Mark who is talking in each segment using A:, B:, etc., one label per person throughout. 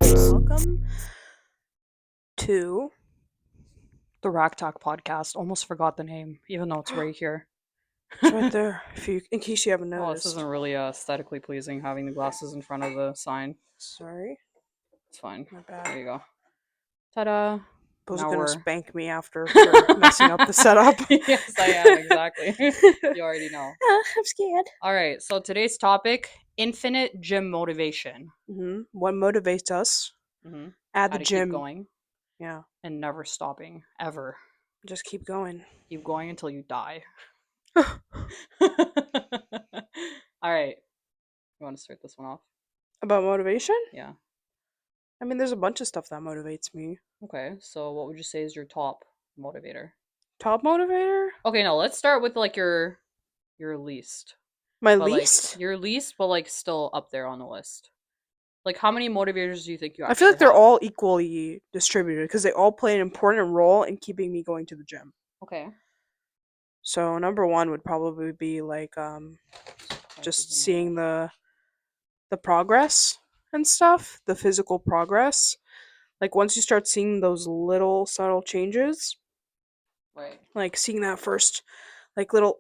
A: Welcome to the Rack Talk podcast. Almost forgot the name, even though it's right here.
B: It's right there, in case you haven't
A: Oh, this
B: noticed.
A: isn't really aesthetically pleasing having the glasses in front of the sign.
B: Sorry,
A: It's fine.
B: my bad.
A: There you go. Ta-da!
B: Bo's
A: Now
B: gonna
A: we're-
B: spank me after for messing up the setup.
A: Yes, I am, exactly. You already know.
B: I'm scared.
A: All right, so today's topic, infinite gym motivation.
B: What motivates us
A: Mm-hmm.
B: at
A: How
B: the
A: to
B: gym?
A: keep going
B: Yeah,
A: and never stopping, ever.
B: just keep going.
A: Keep going until you die. All right. You want to start this one off?
B: About motivation?
A: Yeah.
B: I mean, there's a bunch of stuff that motivates me.
A: Okay. So what would you say is your top motivator?
B: Top motivator?
A: Okay, no, let's start with like your least.
B: My
A: But
B: least?
A: like your least, but like still up there on the list. Like how many motivators do you think you
B: I
A: actually
B: feel like they're
A: have?
B: all equally distributed because they all play an important role in keeping me going to the gym.
A: Okay.
B: So number one would probably be like just seeing the progress and stuff, the physical progress. Like once you start seeing those little subtle changes,
A: Right.
B: like seeing that first like little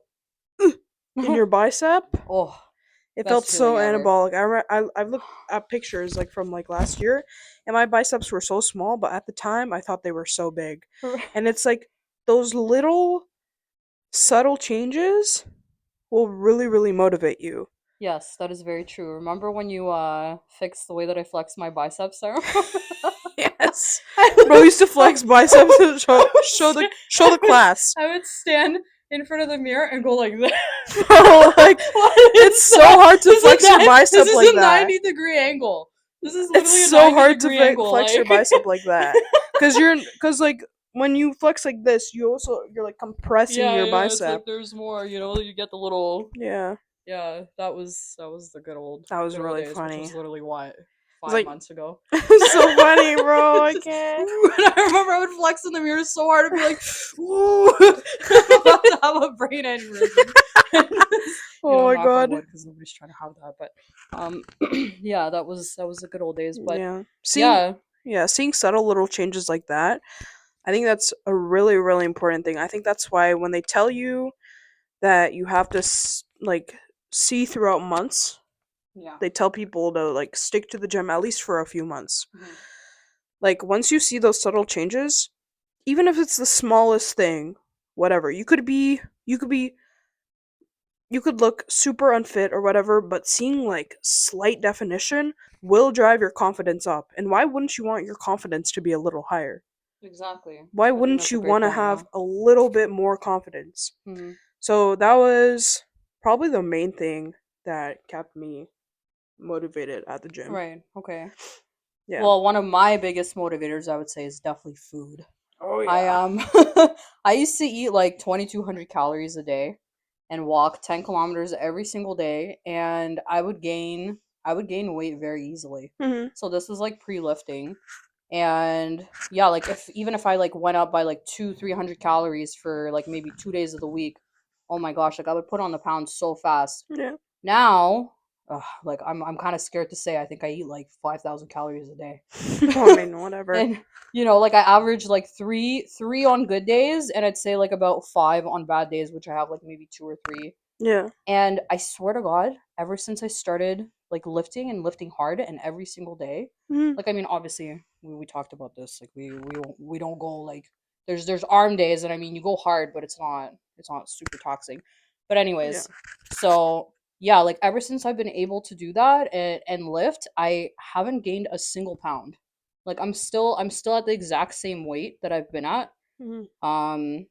B: in your bicep,
A: Oh,
B: it
A: best
B: felt so
A: feeling ever.
B: anabolic. I've looked at pictures like from like last year, and my biceps were so small, but at the time I thought they were so big. And it's like those little subtle changes will really really motivate you.
A: Yes, that is very true. Remember when you fixed the way that I flexed my biceps there?
B: Yes. Bro used to flex biceps and show the class.
A: I would stand in front of the mirror and go like this.
B: Bro, like it's so hard to flex your bicep
A: this
B: like
A: is a
B: that.
A: 90-degree angle. This is literally
B: It's
A: a
B: so hard to
A: 90-degree angle,
B: flex your
A: like-
B: bicep like that. Cause like when you flex like this, you're like compressing your
A: It's
B: bicep.
A: like there's more, you get the little
B: Yeah,
A: that was the good old
B: that was
A: good old
B: really
A: days,
B: funny.
A: which was literally what, 5
B: like-
A: months ago.
B: It's so funny, bro. I can't.
A: And I remember I would flex in the mirror so hard I'd be like, ooh, I'm about to have a brain aneurysm.
B: Oh my god.
A: Because nobody's trying to have that, but yeah, that was the good old days. But
B: yeah, seeing subtle little changes like that, I think that's a really really important thing. I think that's why when they tell you that you have to like see throughout months, they tell people to like stick to the gym at least for a few months.
A: Mhm.
B: Like once you see those subtle changes, even if it's the smallest thing, whatever, you could look super unfit or whatever, but seeing like slight definition will drive your confidence up. And why wouldn't you want your confidence to be a little higher?
A: Exactly.
B: Why
A: I think
B: wouldn't
A: that's a
B: you
A: great
B: want to
A: point,
B: have a little bit more confidence?
A: Mhm.
B: So that was probably the main thing that kept me motivated at the gym.
A: Right. Okay.
B: Yeah.
A: Well, one of my biggest motivators, I would say, is definitely food.
B: Oh
A: I I used to eat like 2,200 calories a day and walk 10 kilometers every single day, and I would gain weight very easily.
B: hmm
A: So this was like pre-lifting, and yeah, like if I like went up by like 300 calories for like maybe 2 days of the week, oh my gosh, like I would put on the pounds so fast.
B: Yeah.
A: Now, like I'm kind of scared to say I think I eat like 5,000 calories a day.
B: I mean, whatever.
A: And like I average like three on good days, and I'd say like about 5 on bad days, which I have like maybe 2 or 3.
B: Yeah.
A: And I swear to God, ever since I started like lifting hard and every single day,
B: Mhm.
A: like I mean, obviously we talked about this, like we don't go like there's arm days, and I mean you go hard, but it's not super toxic. But anyways, so yeah, like ever since I've been able to do that and lift, I haven't gained a single pound. Like I'm still at the exact same weight that I've been at.
B: Mhm.
A: I'm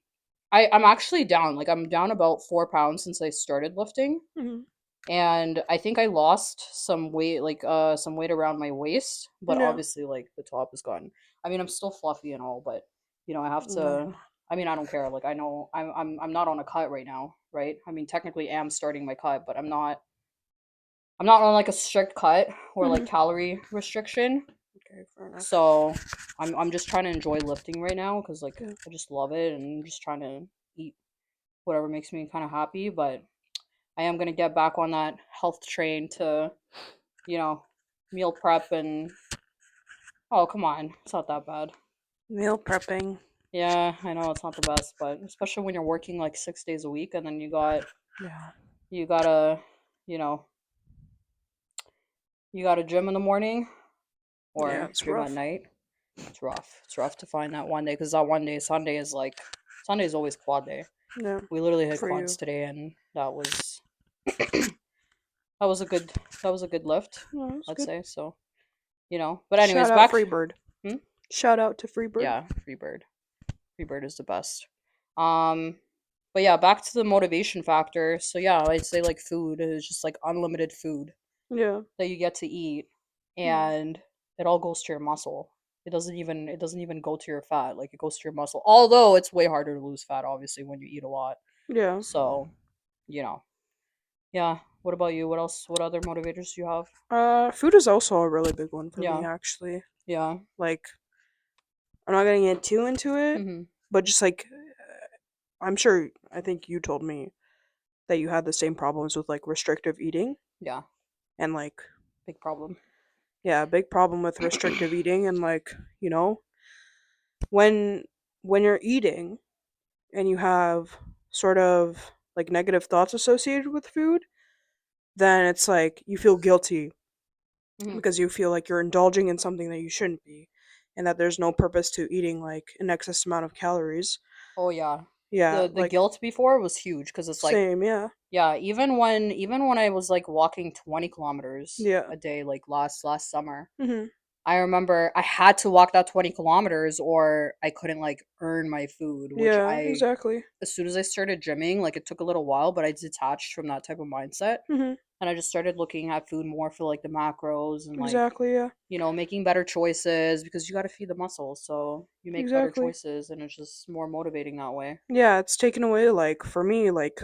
A: actually down. Like I'm down about 4 pounds since I started lifting.
B: Mhm.
A: And I think I lost some weight, like some weight around my waist, but
B: Yeah.
A: obviously like the top is gone. I mean, I'm still fluffy and all, but I have to.
B: No.
A: I mean, I don't care. Like I know I'm not on a cut right now, right? I mean, technically, I am starting my cut, but I'm not. I'm not on like a strict cut or like calorie restriction.
B: Okay, fair enough.
A: So I'm just trying to enjoy lifting right now because like
B: Yeah.
A: I just love it, and I'm just trying to eat whatever makes me kind of happy. But I am gonna get back on that health train to, you know, meal prep and oh come on, it's not that bad.
B: Meal prepping.
A: Yeah, I know it's not the best, but especially when you're working like 6 days a week and then
B: Yeah.
A: you gotta, you know, you got a gym in the morning
B: Yeah,
A: or
B: it's
A: gym at
B: rough.
A: night. It's rough. It's rough to find that one day because that one day Sunday is like Sunday is always quad day.
B: Yeah.
A: We literally had
B: For
A: quads
B: you.
A: today, and that was a good that was a good lift,
B: No, it's
A: I'd
B: good.
A: say. So but
B: Shout
A: anyways,
B: out
A: back.
B: Freebird.
A: Hmm?
B: Shout out to Freebird.
A: Yeah, Freebird. Freebird is the best. Um, but yeah, back to the motivation factor. So yeah, I'd say like food is just like unlimited food
B: Yeah.
A: that you get to eat,
B: Yeah.
A: and it all goes to your muscle. It doesn't even go to your fat. Like it goes to your muscle. Although it's way harder to lose fat, obviously, when you eat a lot.
B: Yeah.
A: So you know, yeah. What about you? What else? What other motivators do you have?
B: Food is also a really big one for me,
A: Yeah,
B: actually.
A: yeah.
B: Like, I'm not gonna get too into it,
A: Hmm.
B: but just like, I'm sure, I think you told me that you had the same problems with like restrictive eating
A: Yeah,
B: and like,
A: big problem.
B: yeah, a big problem with restrictive eating and like, you know, when when you're eating and you have sort of like negative thoughts associated with food, then it's like you feel guilty
A: Hmm.
B: because you feel like you're indulging in something that you shouldn't be and that there's no purpose to eating like an excess amount of calories.
A: Oh yeah,
B: Yeah,
A: the
B: like
A: guilt before was huge because it's like
B: same, yeah.
A: yeah, even when I was like walking 20 kilometers
B: Yeah.
A: a day like last summer,
B: Mhm.
A: I remember I had to walk that 20 kilometers or I couldn't like earn my food, which
B: Yeah,
A: I
B: exactly.
A: as soon as I started gymming, like it took a little while, but I detached from that type of mindset
B: Mhm.
A: and I just started looking at food more for like the macros and like
B: Exactly, yeah.
A: making better choices because you got to feed the muscles. So you make better
B: Exactly.
A: choices and it's just more motivating that way.
B: Yeah, it's taken away like for me like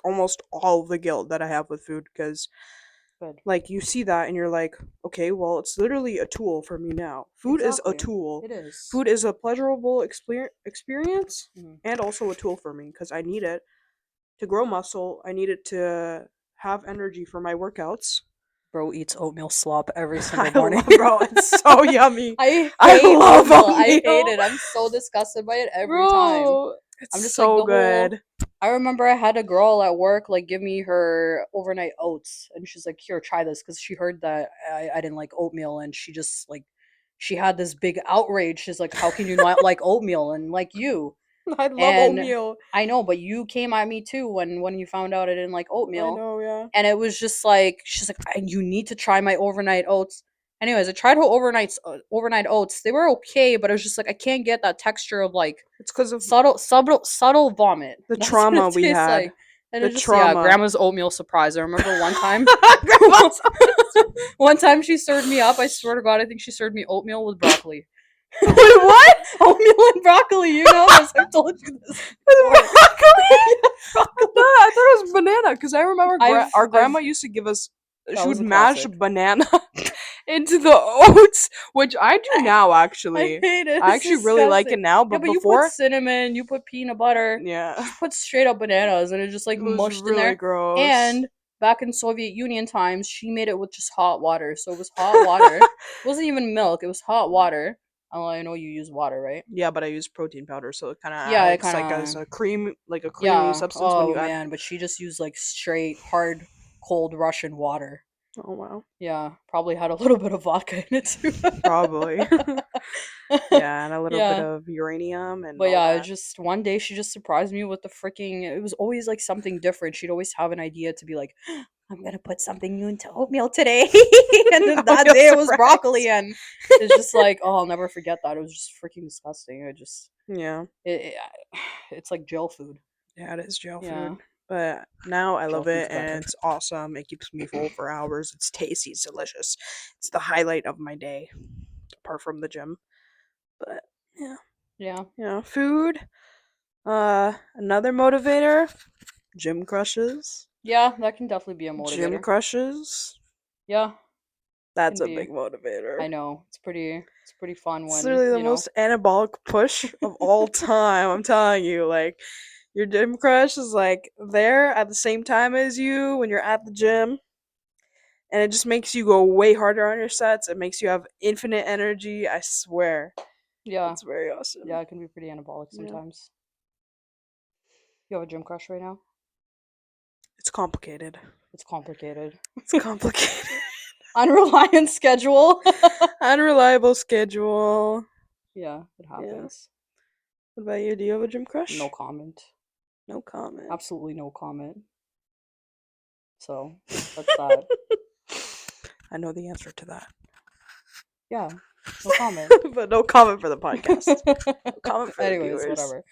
B: almost all of the guilt that I have with food because
A: Good.
B: like you see that and you're like, okay, well, it's literally a tool for me now. Food is a
A: Exactly.
B: tool.
A: It is.
B: Food is a pleasurable experience
A: Mhm.
B: and also a tool for me because I need it to grow muscle. I need it to have energy for my workouts.
A: Bro eats oatmeal slop every single
B: I
A: morning.
B: love, bro, it's so yummy.
A: I
B: I
A: hate
B: love
A: oatmeal. I hate
B: oatmeal.
A: it. I'm so disgusted by it every time.
B: Bro, it's
A: I'm just like
B: so
A: the whole.
B: good.
A: I remember I had a girl at work like give me her overnight oats, and she's like, "Here, try this," because she heard that I didn't like oatmeal, and she just like she had this big outrage. She's like, "How can you not like oatmeal?" And like you,
B: I love
A: and
B: oatmeal.
A: I know, but you came at me too when you found out I didn't like
B: I
A: oatmeal,
B: know, yeah.
A: and it was just like she's like, You need to try my overnight oats." Anyways, I tried her overnight oats. They were okay, but it was just like I can't get that texture of like
B: It's because of
A: subtle vomit.
B: the
A: That's what
B: trauma
A: it
B: we
A: tastes
B: had.
A: like. And
B: The
A: it's just yeah,
B: trauma.
A: grandma's oatmeal surprise. I remember one time
B: Grandma's
A: one time she served me up, I swear to God, I think she served me oatmeal with broccoli.
B: Wait, what?
A: Oatmeal and broccoli, you know this. I've told you this before.
B: With broccoli?
A: Yeah, broccoli.
B: I thought it was banana because I remember our
A: I've
B: grandma used to give us.
A: that
B: She
A: was
B: would
A: a
B: mash
A: classic.
B: banana into the oats, which I do now.
A: I
B: Actually,
A: hate it.
B: I
A: It's
B: actually really like it
A: disgusting.
B: now.
A: Yeah,
B: But
A: but you put
B: before,
A: cinnamon, you put peanut butter.
B: yeah,
A: She just put straight up bananas and it just like
B: it was
A: mushed in
B: really
A: there.
B: gross.
A: And back in Soviet Union times, she made it with just hot water. So it was hot water. It wasn't even milk, it was hot water. Oh, I know you use water, right?
B: Yeah, but I use protein powder, so it kind of
A: Yeah, it
B: acts like as
A: kind
B: a
A: of
B: cream, like a creamy
A: yeah.
B: substance when
A: Oh
B: you add.
A: man, but she just used like straight hard cold Russian water.
B: Oh wow,
A: Yeah, probably had a little bit of vodka in it too.
B: probably. Yeah, and a little bit
A: Yeah.
B: of uranium and
A: But
B: all
A: yeah, it
B: that.
A: just one day she just surprised me with the freaking. It was always like something different. She'd always have an idea to be like, "I'm gonna put something new into oatmeal today," and then
B: Oh,
A: that
B: yeah,
A: day it was
B: surprise.
A: broccoli, and it's just like, oh, I'll never forget that. It was just freaking disgusting.
B: Yeah,
A: It it's like jail food.
B: yeah, it is jail
A: Yeah,
B: food. But now I
A: jail
B: love
A: food's
B: it and
A: better.
B: it's awesome. It keeps me full for hours. It's tasty, it's delicious. It's the highlight of my day, apart from the gym. But yeah,
A: Yeah,
B: food. Another motivator, gym crushes.
A: yeah, that can definitely be a
B: Gym
A: motivator.
B: crushes.
A: Yeah,
B: That's
A: can
B: a
A: be.
B: big motivator.
A: I know it's pretty fun
B: It's
A: when
B: literally the most anabolic push of all time. I'm telling you, like Your gym crush is like there at the same time as you when you're at the gym, and it just makes you go way harder on your sets. It makes you have infinite energy. I swear,
A: Yeah.
B: it's very
A: Yeah,
B: awesome.
A: it can be pretty anabolic
B: Yeah,
A: sometimes. You have a gym crush right now?
B: it's complicated.
A: It's complicated.
B: It's complicated.
A: Unreliant schedule.
B: Unreliable schedule.
A: Yeah, it
B: Yeah.
A: happens.
B: What about you? Do you have a gym
A: No
B: crush?
A: comment.
B: No comment.
A: Absolutely no comment. So that's that.
B: I know the answer to that.
A: Yeah, no comment.
B: But no comment for the podcast. No comment for the
A: Anyways,
B: viewers.
A: whatever.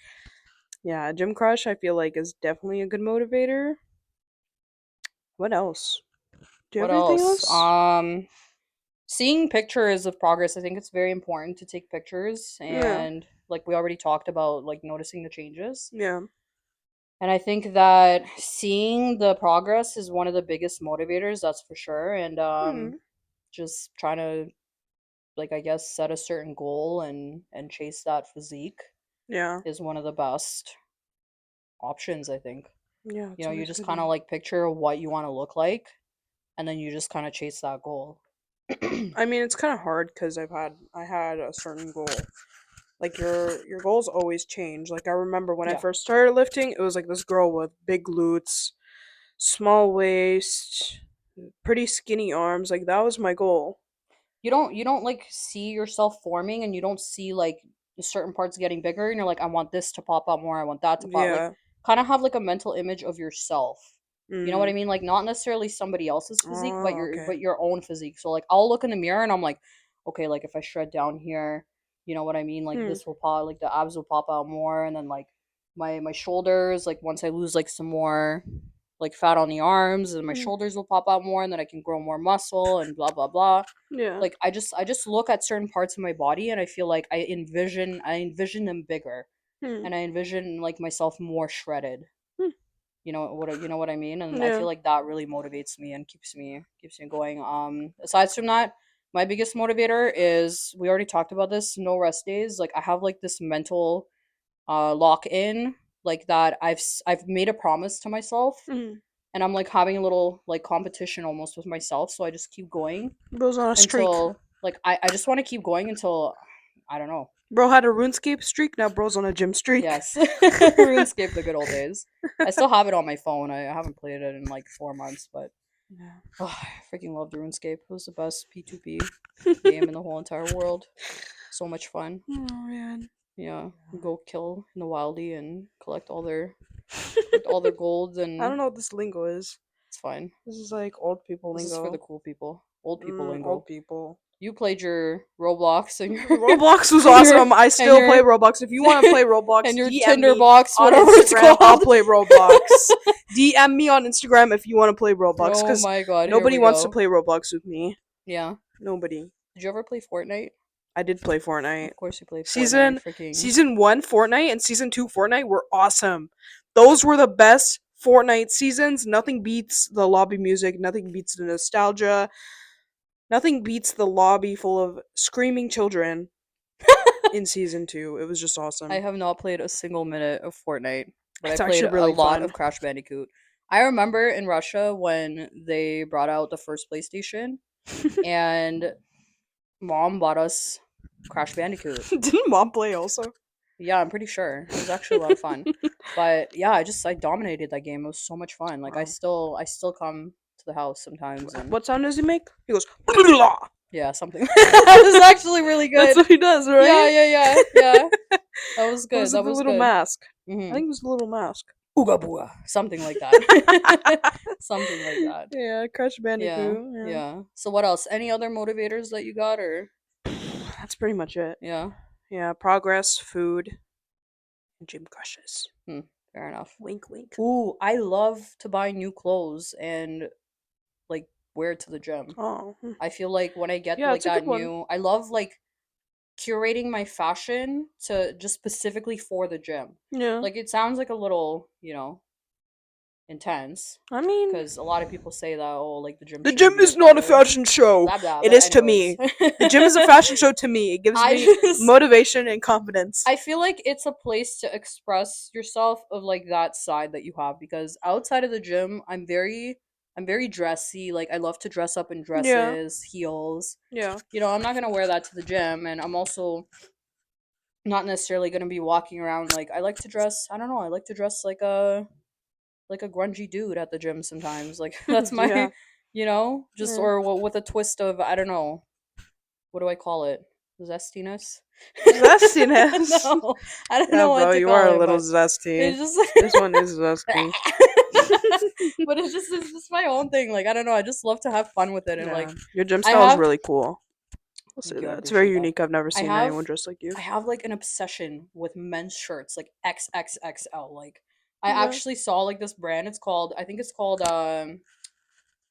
B: Yeah, gym crush I feel like is definitely a good motivator. What else? Do you
A: What
B: have anything
A: else?
B: else?
A: Seeing pictures of progress. I think it's very important to take pictures,
B: Yeah.
A: and like we already talked about, like noticing the changes.
B: Yeah.
A: And I think that seeing the progress is one of the biggest motivators, that's for sure. And
B: Hmm.
A: just trying to, like, I guess set a certain goal and chase that physique
B: Yeah.
A: is one of the best options, I think.
B: Yeah,
A: You
B: it's
A: know, you
B: always
A: just
B: good
A: kind of
B: to.
A: like picture what you want to look like, and then you just kind of chase that goal.
B: I mean, it's kind of hard because I had a certain goal. Like your goals always change. Like I remember when I
A: Yeah.
B: first started lifting, it was like this girl with big glutes, small waist, pretty skinny arms. Like that was my goal.
A: You don't like see yourself forming, and you don't see like certain parts getting bigger, and you're like, I want this to pop out more, I want that to pop, like,
B: Yeah.
A: kind of have like a mental image of yourself. You know what I
B: Mm.
A: mean? Like, not necessarily somebody else's physique, but
B: Oh,
A: your
B: okay.
A: but your own physique. So like I'll look in the mirror and I'm like, okay, like if I shred down here, you know what I mean? Like
B: Hmm.
A: this will pop, like the abs will pop out more, and then like my shoulders, like once I lose like some more like fat on the arms, and my
B: Hmm.
A: shoulders will pop out more, and then I can grow more muscle and blah blah blah.
B: Yeah.
A: Like I just look at certain parts of my body, and I feel like I envision them bigger,
B: Hmm.
A: and I envision like myself more shredded.
B: Hmm.
A: You know what I mean? And I
B: Yeah.
A: feel like that really motivates me and keeps me going. Aside from that, my biggest motivator is, we already talked about this, no rest days. Like I have like this mental lock in, like that I've made a promise to myself,
B: Hmm.
A: and I'm like having a little like competition almost with myself, so I just keep going
B: Bro's on a streak.
A: until, like, I just want to keep going until, I don't know.
B: Bro had a RuneScape streak. Now bro's on a gym streak.
A: Yes. RuneScape, the good old days. I still have it on my phone. I haven't played it in like 4 months, but
B: Yeah.
A: oh, I freaking loved RuneScape. It was the best P2P game in the whole entire world. So much fun.
B: Oh man.
A: Yeah, go kill in the wildy and collect all their golds,
B: I don't
A: and
B: know what this lingo is.
A: it's fine.
B: This is like old people
A: This is for the
B: lingo.
A: cool people. Old people
B: Old
A: lingo.
B: people.
A: You played your Roblox and your
B: Roblox was
A: and your
B: awesome. I
A: and
B: still play
A: your
B: Roblox. If you want to play
A: and
B: Roblox,
A: your
B: DM
A: Tinder
B: me
A: box,
B: on
A: whatever it's
B: Instagram. I'll
A: called.
B: play Roblox. DM me on Instagram if you want to play Roblox,
A: Oh
B: because
A: my god, here
B: nobody
A: we
B: wants to
A: go.
B: play Roblox with me.
A: Yeah.
B: Nobody.
A: Did you ever play Fortnite?
B: I did play Fortnite.
A: Of course you played Fortnite.
B: Season
A: Freaking
B: season 1 Fortnite and season 2 Fortnite were awesome. Those were the best Fortnite seasons. Nothing beats the lobby music, nothing beats the nostalgia. Nothing beats the lobby full of screaming children in season 2. It was just
A: I
B: awesome.
A: have not played a single minute of Fortnite, but I
B: It's
A: played
B: actually
A: a
B: really
A: lot
B: fun.
A: of Crash Bandicoot. I remember in Russia when they brought out the first PlayStation, and mom bought us Crash Bandicoot.
B: Didn't mom play also?
A: Yeah, I'm pretty sure. It was actually a lot of fun. But yeah, I dominated that game. It was so much fun. Like I
B: Wow.
A: still I still come to the house sometimes, and
B: What sound does he make? He goes, "Blah."
A: yeah, something. That was actually really
B: That's
A: good.
B: what he does,
A: Yeah,
B: right?
A: yeah, yeah, yeah. That was
B: Or
A: good.
B: was it
A: That
B: the
A: was
B: little
A: good.
B: mask? I
A: Mhm.
B: think it was the little mask.
A: Ooga booga. Something like that. Something like that.
B: Yeah, Crash
A: Yeah.
B: Bandicoot. Yeah.
A: Yeah. So what else? Any other motivators that you got, or
B: That's pretty much it.
A: yeah.
B: Yeah, progress, food, and gym crushes.
A: Hmm, fair enough.
B: Wink, wink.
A: Ooh, I love to buy new clothes and like wear it to the gym.
B: Oh,
A: I feel like when I get
B: yeah,
A: like
B: it's a good
A: that
B: one.
A: new, I love like curating my fashion to just specifically for the gym.
B: Yeah.
A: Like it sounds like a little, intense.
B: I mean,
A: Because a lot of people say that, oh, like the gym
B: the
A: shouldn't
B: gym
A: be
B: is not a
A: repetitive,
B: fashion show.
A: blah blah.
B: It
A: But
B: is to
A: anyways,
B: me. The gym is a fashion show to me. It gives
A: I
B: me
A: just
B: motivation and confidence.
A: I feel like it's a place to express yourself of like that side that you have, because outside of the gym, I'm very dressy. Like I love to dress up in
B: Yeah,
A: dresses, heels.
B: yeah.
A: You know, I'm not going to wear that to the gym, and I'm also not necessarily going to be walking around like I like to dress, I don't know, I like to dress like a grungy dude at the gym sometimes. Like that's
B: Yeah.
A: my, you know, just
B: Yeah.
A: or with a twist of I don't know, what do I call it? Zestiness?
B: Zestiness.
A: No, I don't
B: Yeah,
A: know
B: bro,
A: what to
B: you are
A: call
B: a
A: it,
B: little
A: but
B: zesty.
A: it's just
B: This one is zesty.
A: but it's just my own thing. Like I don't know, I just love to have fun with it, and
B: Yeah.
A: like
B: Your gym
A: I
B: style is
A: have
B: really cool. I'll say
A: thank you, I
B: that. It's very
A: appreciate that.
B: unique. I've never
A: I
B: seen
A: have
B: anyone dressed like you.
A: I have like an obsession with men's shirts, like XXXL. Like I
B: Yeah.
A: actually saw like this brand. It's called I think it's called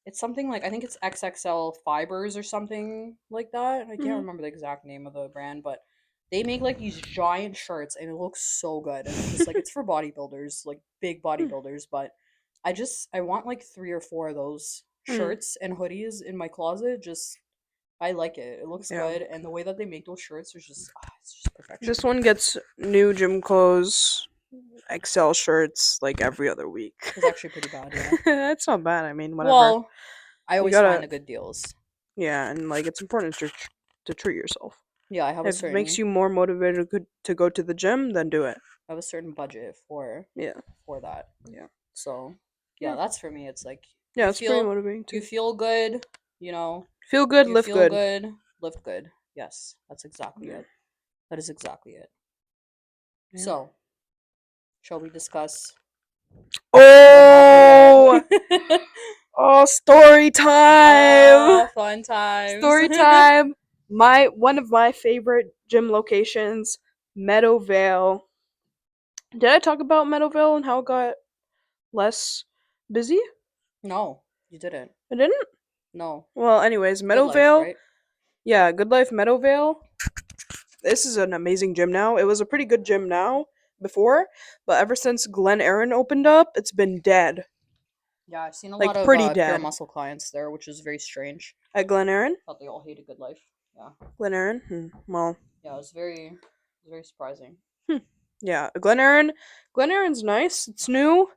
A: it's something like I think it's XXL Fibers or something like that. I can't
B: Hmm.
A: remember the exact name of the brand, but they make like these giant shirts and it looks so good. And it's just like it's for bodybuilders, like big bodybuilders, but I want like 3 or 4 of those
B: Hmm.
A: shirts and hoodies in my closet. Just I like it. It looks
B: Yeah.
A: good, and the way that they make those shirts is just it's just
B: This
A: perfection.
B: one gets new gym clothes, XL shirts like every other week.
A: It's actually pretty bad, yeah.
B: That's not bad. I mean, whatever.
A: Well, I
B: You
A: always find
B: gotta,
A: the good deals.
B: yeah, and like it's important to treat yourself.
A: Yeah,
B: If it makes you more motivated to go to the gym, then do it.
A: I have a certain budget
B: Yeah,
A: for that.
B: yeah,
A: So yeah,
B: yeah,
A: that's for me. It's like
B: yeah. It's pretty motivating
A: you
B: too.
A: feel good, you know,
B: Feel good,
A: you
B: live
A: feel
B: good.
A: good, lift good. Yes, that's exactly
B: Yeah,
A: it. That is exactly it.
B: yeah.
A: So, shall we discuss what
B: Oh,
A: happened at
B: oh, story time.
A: Oh, fun times.
B: Story time. My one of my favorite gym locations, Meadowvale. Did I talk about Meadowvale and how it got less busy?
A: No, you didn't.
B: I didn't.
A: No.
B: Well, anyways,
A: Good life,
B: Meadowvale.
A: right?
B: Yeah, Good Life Meadowvale. This is an amazing gym now. It was a pretty good gym now before, but ever since Glen Erin opened up, it's been dead.
A: Yeah, I've seen a lot
B: Like
A: of
B: pretty
A: pure
B: dead.
A: muscle clients there, which is very strange.
B: At Glen Erin?
A: Thought they all hated good life. Yeah.
B: Glen Erin? Well,
A: Yeah, it was very surprising.
B: hmm. Yeah, Glen Erin. Glen Erin's nice. It's new.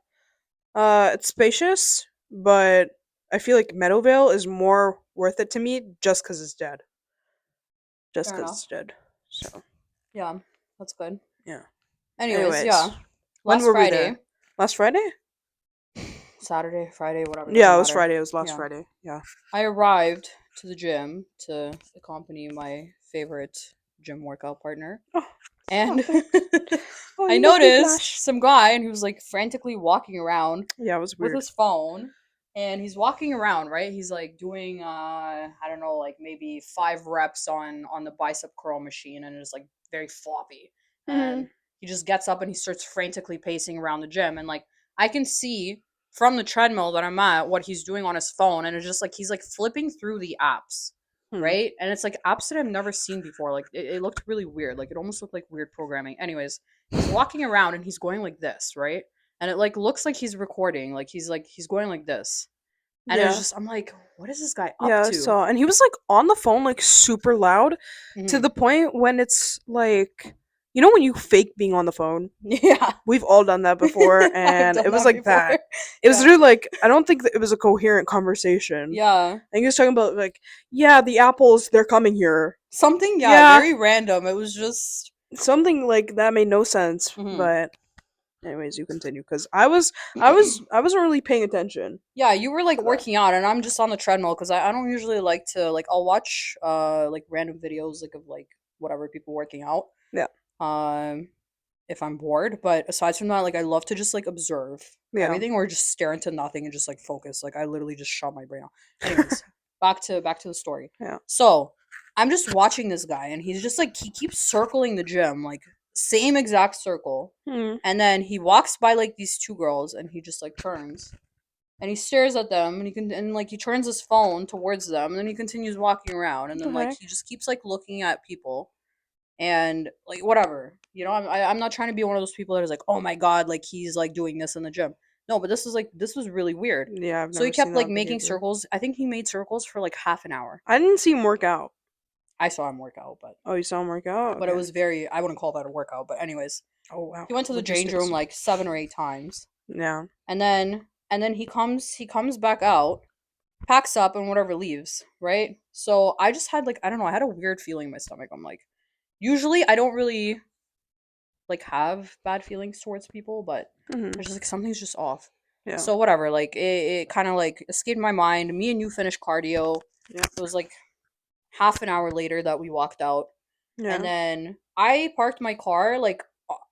B: It's spacious, but I feel like Meadowvale is more worth it to me just because it's dead. Just
A: Fair
B: because
A: enough.
B: it's dead. So,
A: Yeah, that's good.
B: yeah.
A: Anyways,
B: Anyways,
A: yeah.
B: when
A: Last
B: were we there?
A: Friday,
B: Last Friday?
A: Saturday, Friday, whatever,
B: Yeah,
A: doesn't
B: it was
A: matter.
B: Friday. It was last
A: Yeah.
B: Friday. Yeah.
A: I arrived to the gym to accompany my favorite gym workout partner.
B: Oh,
A: And
B: oh, oh,
A: I
B: you make me
A: noticed
B: blush.
A: some guy and he was like frantically walking around
B: Yeah, it was
A: with
B: weird.
A: his phone, and he's walking around, right? He's like doing I don't know, like maybe 5 reps on the bicep curl machine, and it's like very floppy.
B: Hmm.
A: And he just gets up and he starts frantically pacing around the gym, and like I can see from the treadmill that I'm at what he's doing on his phone, and it's just like he's like flipping through the apps,
B: Hmm.
A: right? And it's like apps that I've never seen before. Like it looked really weird. Like it almost looked like weird programming. Anyways, he's walking around and he's going like this, right? And it like looks like he's recording, like he's going like this. And it's
B: Yeah.
A: just I'm like, what is this guy up
B: Yeah, I
A: to?
B: saw. And he was like on the phone, like super loud to
A: Hmm.
B: the point when it's like, you know, when you fake being on the phone?
A: Yeah.
B: We've all done that before,
A: I've
B: and
A: done
B: it was
A: that
B: like
A: before.
B: that. It was
A: Yeah.
B: really like, I don't think that it was a coherent conversation.
A: Yeah.
B: I think he was talking about, like, yeah, the apples, they're coming here.
A: Something, yeah,
B: Yeah,
A: very random. It was just
B: something like that made no sense.
A: mhm.
B: But, anyways, you continue. Because I wasn't really paying attention
A: Yeah, you were like
B: to that.
A: working out and I'm just on the treadmill because I don't usually like to like I'll watch like random videos like of like whatever people working out.
B: Yeah,
A: Um if I'm bored. But aside from that, like I love to just like observe
B: yeah.
A: everything or just stare into nothing and just like focus. Like I literally just shut my brain off. Anyways, back to the story.
B: Yeah.
A: So I'm just watching this guy and he's just like he keeps circling the gym, like same exact circle.
B: Hmm.
A: And then he walks by like these 2 girls and he just like turns and he stares at them and he can and like he turns his phone towards them and then he continues walking around and
B: What the
A: then like
B: heck?
A: he just keeps like looking at people and like whatever, you know, I'm not trying to be one of those people that is like, oh my god, like he's like doing this in the gym. No, but this was really weird.
B: Yeah, I've
A: So he
B: never seen
A: kept like
B: that
A: making
B: behavior.
A: circles. I think he made circles for like half an hour.
B: I didn't see him work out.
A: I saw him work out,
B: Oh, you saw him work out?
A: but it
B: Okay.
A: was very, I wouldn't call that a workout, but anyways,
B: Oh wow.
A: he went to the change room
B: Logistics.
A: like 7 or 8 times.
B: Yeah.
A: And then he comes back out, packs up and whatever leaves, right? So I just had like, I don't know, I had a weird feeling in my stomach. I'm like, usually I don't really like have bad feelings towards people, but
B: Mhm.
A: there's just like something's just off.
B: Yeah.
A: So whatever, like it kind of like escaped my mind. Me and you finished cardio.
B: Yeah.
A: It was like half an hour later that we walked out. And
B: Yeah.
A: then I parked my car like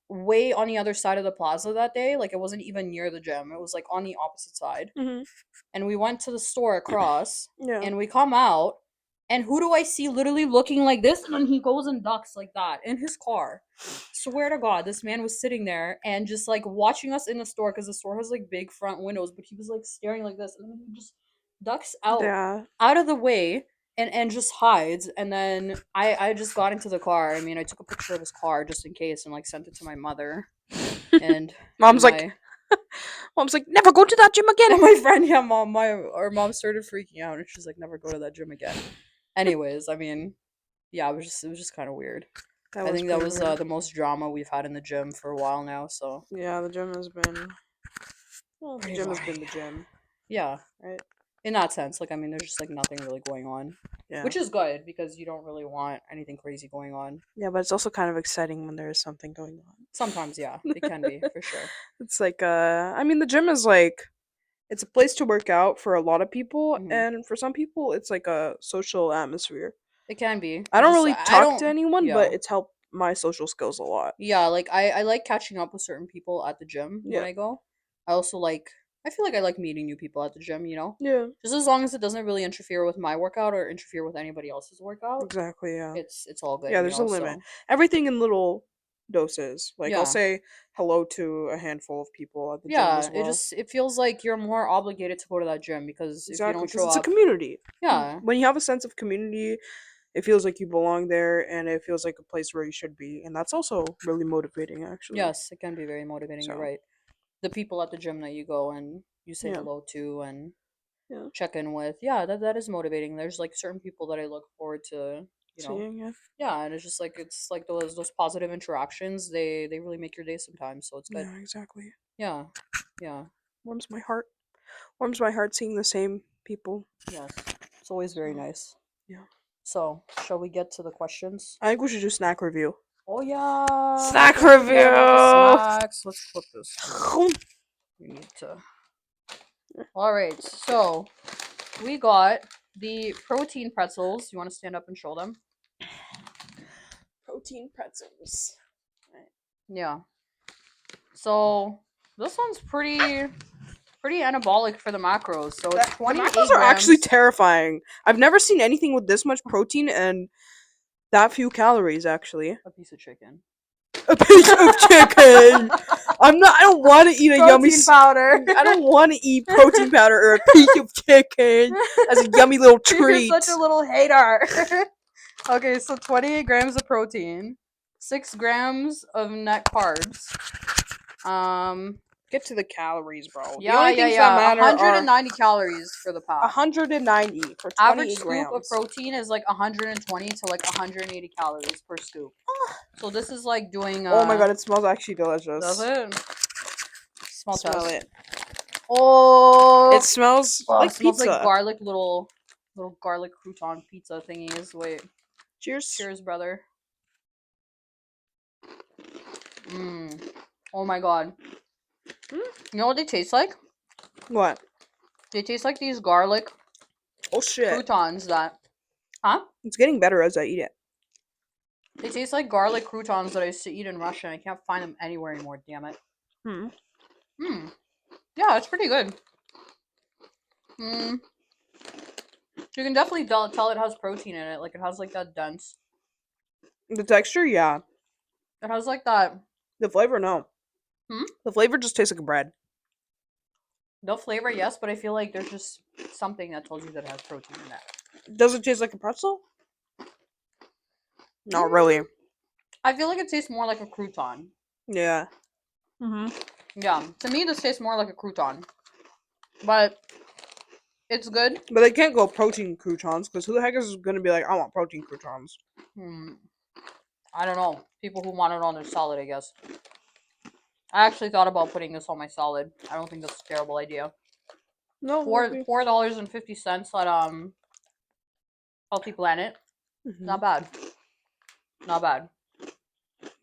A: way on the other side of the plaza that day. Like it wasn't even near the gym. It was like on the opposite side.
B: Mhm.
A: And we went to the store across
B: Yeah.
A: and we come out and who do I see literally looking like this? And then he goes and ducks like that in his car. Swear to God, this man was sitting there and just like watching us in the store because the store has like big front windows, but he was like staring like this and then he just ducks
B: Yeah.
A: out of the way and just hides. And then I just got into the car. I mean, I took a picture of his car just in case and like sent it to my mother and
B: Mom's like,
A: my
B: Mom's like, never go to that gym again.
A: and my friend, yeah, our mom started freaking out, and she's like, "Never go to that gym again." Anyways, I mean, yeah, it was just kind of weird.
B: That
A: I
B: was
A: think that
B: pretty
A: was
B: weird.
A: the most drama we've had in the gym for a while now. So
B: Yeah, the gym has been. Well, the
A: pretty
B: gym has
A: boring.
B: been the gym,
A: Yeah,
B: right?
A: in that sense, like I mean, there's just like nothing really going on,
B: Yeah.
A: which is good because you don't really want anything crazy going on.
B: Yeah, but it's also kind of exciting when there is something going
A: Sometimes, yeah,
B: on.
A: it can be for sure.
B: It's like, I mean, the gym is like, it's a place to work out for a lot of people,
A: Hmm.
B: and for some people, it's like a social atmosphere.
A: It can be.
B: I
A: It
B: don't
A: just
B: really
A: I
B: talk to
A: don't.
B: anyone, but
A: Yeah.
B: it's helped my social skills a lot.
A: Yeah, like I like catching up with certain people at the gym when
B: Yeah.
A: I go. I also like I feel like I like meeting new people at the gym, you know?
B: Yeah.
A: Just as long as it doesn't really interfere with my workout or interfere with anybody else's workout,
B: Exactly. Yeah.
A: it's all good,
B: Yeah.
A: you
B: There's a
A: know?
B: limit.
A: So,
B: Everything in little doses. Like, I'll
A: yeah.
B: say hello to a handful of people at the gym as
A: Yeah,
B: well.
A: it feels like you're more obligated to go to that gym because if you
B: Exactly,
A: don't
B: because
A: show
B: it's a
A: up,
B: community.
A: yeah.
B: When you have a sense of community, it feels like you belong there, and it feels like a place where you should be, and that's also really motivating, actually.
A: Yes, it can be very motivating, you're
B: So,
A: right. The people at the gym that you go and you say
B: yeah,
A: hello to and
B: yeah.
A: check in with. Yeah, that is motivating. There's like certain people that I look forward to, you know.
B: Seeing, yeah,
A: Yeah, and it's like those positive interactions. They really make your day sometimes, so it's good.
B: yeah, exactly.
A: Yeah. Yeah.
B: Warms my heart. Warms my heart seeing the same people.
A: Yes. It's always very
B: So,
A: nice.
B: yeah.
A: So, shall we get to the questions?
B: I think we should do snack review.
A: Oh yeah.
B: Snack
A: Totally forgot about the
B: review!
A: snacks. Let's flip this. We need to. All right. So, we got the protein pretzels. You want to stand up and show them?
B: Protein pretzels.
A: Yeah. So, this one's pretty anabolic for the macros. So it's
B: The
A: 28
B: macros are actually
A: grams.
B: terrifying. I've never seen anything with this much protein and that few calories, actually.
A: A piece of chicken.
B: A piece of chicken. I don't want to eat a yummy.
A: Protein powder.
B: I don't want to eat protein powder or a piece of chicken as a yummy little treat.
A: You're such a little hater. Okay, so 28 grams of protein, 6 grams of net carbs.
B: Get to the calories, bro. The
A: Yeah,
B: only
A: yeah,
B: things that
A: yeah.
B: matter are
A: 190 calories for the pack.
B: 190 for
A: Average
B: 28
A: scoop of
B: grams.
A: protein is like 120 to like 180 calories per scoop. So this is like doing.
B: Oh my god, it smells actually delicious.
A: Does it? Smell
B: Smell
A: test.
B: it.
A: Oh,
B: It smells like
A: it smells
B: pizza.
A: like garlic, little garlic crouton pizza thingies. Wait,
B: Cheers.
A: cheers, brother. Mmm. Oh my god.
B: Mm?
A: You know what they taste like?
B: What?
A: They taste like these garlic
B: Oh shit.
A: croutons that. Huh?
B: It's getting better as I eat it.
A: They taste like garlic croutons that I used to eat in Russia, and I can't find them anywhere anymore. Damn it.
B: Hmm.
A: Hmm. Yeah, it's pretty good. Hmm. You can definitely tell it has protein in it. Like it has like that dense.
B: The texture, yeah.
A: It has like that.
B: The flavor, no.
A: Hmm?
B: The flavor just tastes like bread.
A: The flavor, yes, but I feel like there's just something that tells you that it has protein in it.
B: Does it taste like a pretzel? Not really.
A: I feel like it tastes more like a crouton.
B: Yeah. Mm-hmm.
A: Yeah, to me this tastes more like a crouton, but it's good.
B: But they can't go protein croutons because who the heck is going to be like, I want protein croutons?
A: Hmm. I don't know. People who want it on their salad, I guess. I actually thought about putting this on my salad. I don't think that's a terrible idea.
B: No,
A: $4.50 at Healthy Planet. Not bad. Not bad.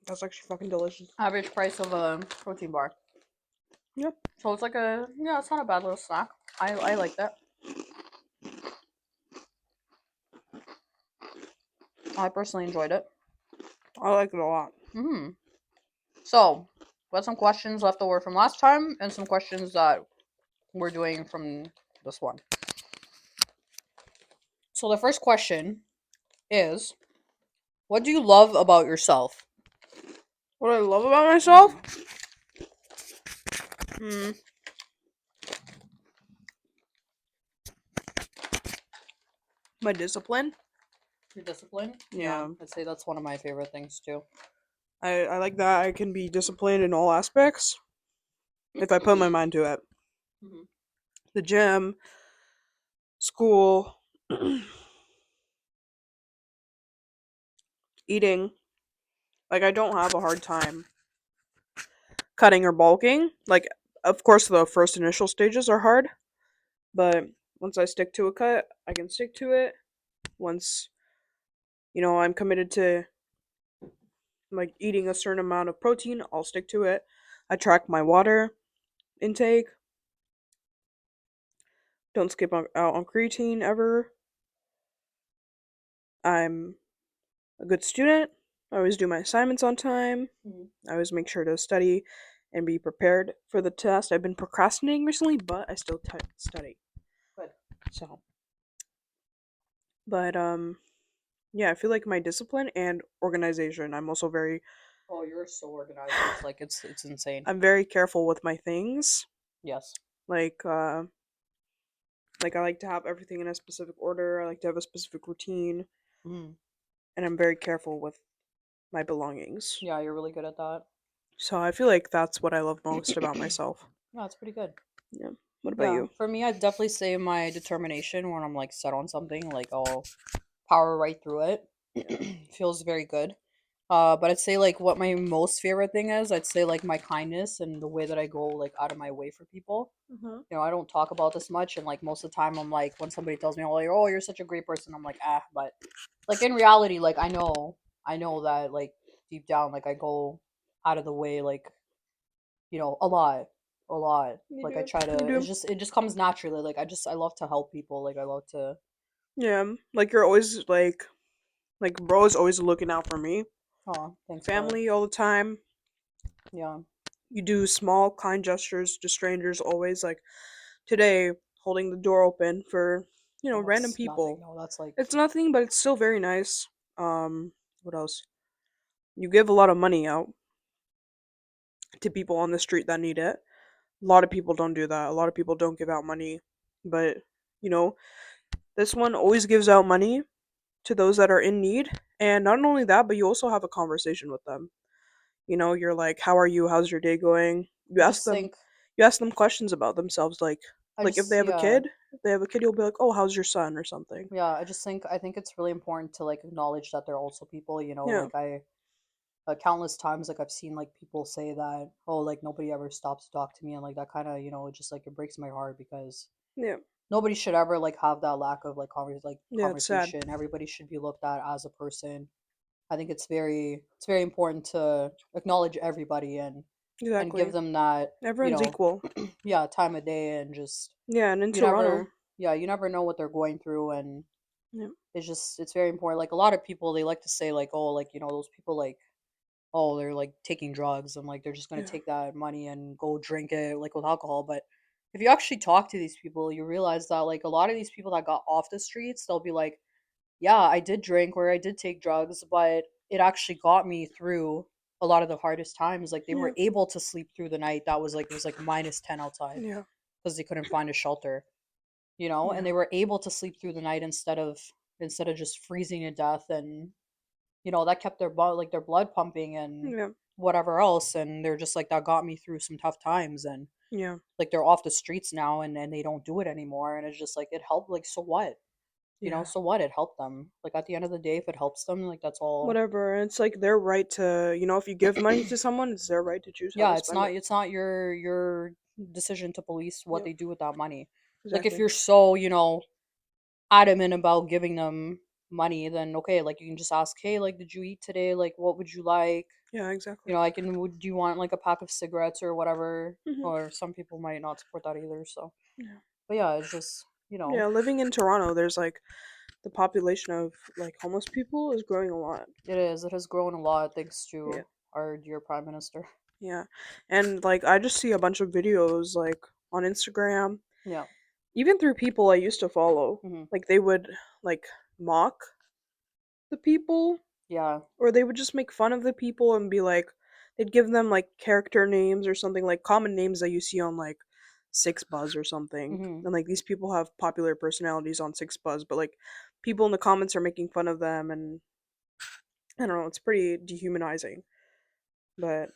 B: That's actually fucking delicious.
A: Average price of a protein bar.
B: Yep.
A: So it's like it's not a bad little snack. I like that. I personally enjoyed it.
B: I like it a lot.
A: So, we had some questions left over from last time and some questions that we're doing from this one. So the first question is, what do you love about yourself?
B: What I love about myself? My discipline.
A: Your discipline?
B: Yeah.
A: I'd say that's one of my favorite things too.
B: I like that I can be disciplined in all aspects if I put my mind to it.
A: Mhm.
B: The gym, school, eating. Like, I don't have a hard time cutting or bulking. Like, of course, the first initial stages are hard, but once I stick to a cut, I can stick to it. Once, I'm committed to, like, eating a certain amount of protein, I'll stick to it. I track my water intake. Don't skip out on creatine ever. I'm a good student. I always do my assignments on time. I always make sure to study and be prepared for the test. I've been procrastinating recently, but I still study.
A: Good.
B: So, but yeah, I feel like my discipline and organization. I'm also very.
A: Oh, you're so organized. It's like it's insane.
B: I'm very careful with my things.
A: Yes.
B: Like I like to have everything in a specific order. I like to have a specific routine,
A: Mm.
B: and I'm very careful with my belongings.
A: Yeah, you're really good at that.
B: So I feel like that's what I love most about myself.
A: Yeah, it's pretty good.
B: Yeah. What about
A: Yeah,
B: you?
A: for me, I'd definitely say my determination when I'm like set on something, like I'll power right through it. Feels very good. But I'd say like what my most favorite thing is, I'd say like my kindness and the way that I go like out of my way for people.
B: Mhm.
A: I don't talk about this much, and like most of the time, I'm like when somebody tells me, "Oh, you're such a great person," I'm like, ah, but like in reality, like I know that like deep down, like I go out of the way, like a lot, a lot.
B: You
A: Like I
B: do.
A: try
B: You
A: to,
B: do.
A: it just comes naturally. Like I love to help people. Like I love to.
B: Yeah. Like you're always like bro is always looking out for me.
A: Oh, thanks, bud.
B: Family all the time.
A: Yeah.
B: You do small kind gestures to strangers always, like today holding the door open for,
A: Oh,
B: random
A: it's nothing.
B: people.
A: No, that's like
B: It's nothing, but it's still very nice. What else? You give a lot of money out to people on the street that need it. A lot of people don't do that. A lot of people don't give out money, but you know, this one always gives out money to those that are in need. And not only that, but you also have a conversation with them. You're like, "How are you? How's your day going?" You
A: I
B: ask
A: just
B: them
A: think
B: you ask them questions about themselves, like if they have a
A: yeah.
B: kid, you'll be like, "Oh, how's your son?" or something.
A: Yeah, I think it's really important to like acknowledge that they're also people,
B: Yeah.
A: like I countless times like I've seen like people say that, oh, like nobody ever stops to talk to me, and like that kind of, it just like it breaks my heart because
B: Yeah.
A: nobody should ever like have that lack of like
B: Yeah, it's sad.
A: conversation. Everybody should be looked at as a person. I think it's very important to acknowledge everybody and give
B: Exactly.
A: them that,
B: Everyone's equal.
A: yeah, time of day, and just
B: Yeah, and in
A: you
B: Toronto.
A: never you never know what they're going through, and
B: Yeah.
A: it's very important. Like a lot of people, they like to say like, oh, like those people like, oh, they're like taking drugs and like they're just gonna
B: Yeah.
A: take that money and go drink it like with alcohol. But if you actually talk to these people, you realize that like a lot of these people that got off the streets, they'll be like, yeah, I did drink or I did take drugs, but it actually got me through a lot of the hardest times. Like they
B: Yeah.
A: were able to sleep through the night. That was like it was like -10 outside
B: Yeah.
A: because they couldn't find a shelter,
B: Yeah.
A: and they were able to sleep through the night instead of just freezing to death, and that kept their blood pumping, and
B: Yeah.
A: whatever else, and they're just like, that got me through some tough times, and
B: Yeah.
A: like they're off the streets now, and they don't do it anymore, and it's just like, it helped, like, so what,
B: Yeah.
A: so what, it helped them, like, at the end of the day, if it helps them, like, that's all.
B: Whatever. It's like their right to, if you give money to someone, it's their right to choose how
A: Yeah,
B: to
A: it's
B: spend
A: not
B: it.
A: your decision to police what
B: Yep.
A: they do with that money. Like, if
B: Exactly.
A: you're so, adamant about giving them money, then okay, like, you can just ask, hey, like, did you eat today, like, what would you like,
B: Yeah, exactly.
A: I can, would do you want like a pack of cigarettes or whatever,
B: Hmm.
A: or some people might not support that either, so.
B: Yeah.
A: But yeah, it's just,
B: Yeah, living in Toronto, there's like the population of like homeless people is growing a lot.
A: it has grown a lot thanks
B: Yeah.
A: to our dear prime minister.
B: Yeah. And like I just see a bunch of videos like on Instagram,
A: Yeah.
B: even through people I used to follow.
A: Hmm.
B: Like they would like mock the people,
A: Yeah.
B: or they would just make fun of the people and be like, they'd give them like character names or something, like common names that you see on like Six Buzz or something.
A: Hmm.
B: And like these people have popular personalities on Six Buzz, but like people in the comments are making fun of them, and I don't know, it's pretty dehumanizing. But